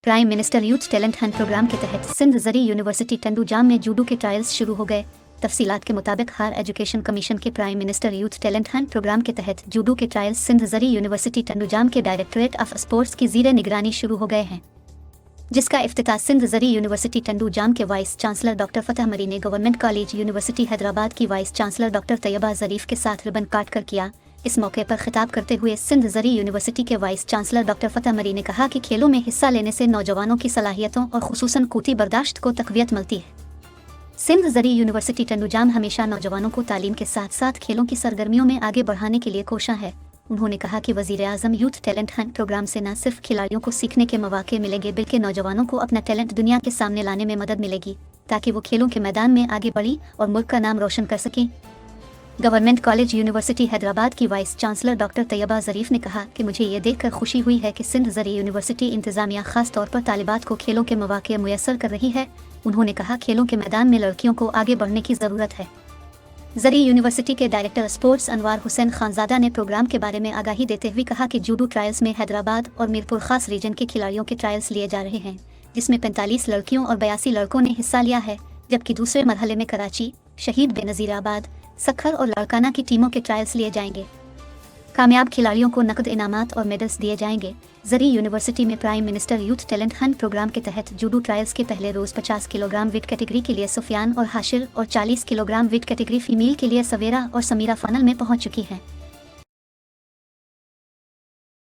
Prime minister youth talent hunt programme के तहत सिंध ज़री यूनिवर्सिटी टंडूजाम में जूडो के ट्रायल्स शुरू हो गए। तफसीलात के मुताबिक हायर एजुकेशन कमीशन के prime minister youth talent hunt programme के तहत जूडो के ट्रायल्स सिंध ज़री यूनिवर्सिटी टंडूजाम के डायरेक्टरेट ऑफ स्पोर्ट्स की ज़ीरे निगरानी शुरू हो गए हैं, जिसका इफ्तिताह सिंध ज़री यूनिवर्सिटी टंडूजाम के वाइस चांसलर डॉक्टर फतह मरी ने गवर्नमेंट कॉलेज यूनिवर्सिटी हैदराबाद की वाइस चांसलर डॉक्टर तैयबा ज़रीफ के साथ रिबन काट कर किया। इस मौके पर खिताब करते हुए सिंध ज़री यूनिवर्सिटी के वाइस चांसलर डॉक्टर फतह मरी ने कहा कि खेलों में हिस्सा लेने से नौजवानों की सलाहियतों और खुसूसन क़ुव्वती बर्दाश्त को तक़वियत मिलती है। सिंध ज़री यूनिवर्सिटी टंडूजाम हमेशा नौजवानों को तालीम के साथ साथ खेलों की सरगर्मियों में आगे बढ़ाने के लिए कोशां है। उन्होंने कहा कि वज़ीर आज़म यूथ टैलेंट हंट प्रोग्राम से न सिर्फ खिलाड़ियों को सीखने के मौक़े मिलेंगे बल्कि नौजवानों को अपना टैलेंट दुनिया के सामने लाने में मदद मिलेगी ताकि वो खेलों के मैदान में आगे बढ़ी और मुल्क का नाम रोशन कर सकें। गवर्नमेंट कॉलेज यूनिवर्सिटी हैदराबाद की वाइस चांसलर डॉक्टर तैयबा ज़रीफ ने कहा कि मुझे ये देखकर खुशी हुई है कि सिंध ज़री यूनिवर्सिटी इंतज़ामिया ख़ास तौर पर तालिबात को खेलों के मौक़े मुयस्सर कर रही है। उन्होंने कहा खेलों के मैदान में लड़कियों को आगे बढ़ने की ज़रूरत है। ज़री यूनिवर्सिटी के डायरेक्टर स्पोर्ट्स अनवार हुसैन खानज़ादा ने प्रोग्राम के बारे में आगाही देते हुए कहा कि जूडो ट्रायल्स में हैदराबाद और मीरपुर ख़ास रीजन के खिलाड़ियों के ट्रायल्स लिए जा रहे हैं, जिसमें 45 लड़कियों और 82 लड़कों ने हिस्सा लिया है, जबकि दूसरे मरहले में कराची, शहीद बेनज़ीराबाद, सखर और लाड़काना की टीमों के ट्रायल्स लिए जाएंगे। कामयाब खिलाड़ियों को नकद इनामात और मेडल्स दिए जाएंगे। ज़री यूनिवर्सिटी में prime minister youth talent hunt programme के तहत जूडो ट्रायल्स के पहले रोज़ 50 किलोग्राम वेट कैटेगरी के लिए सुफियान और हाशिर और 40 किलोग्राम वेट कैटेगरी फीमेल के लिए सवेरा और समीरा फाइनल में पहुंच चुकी हैं।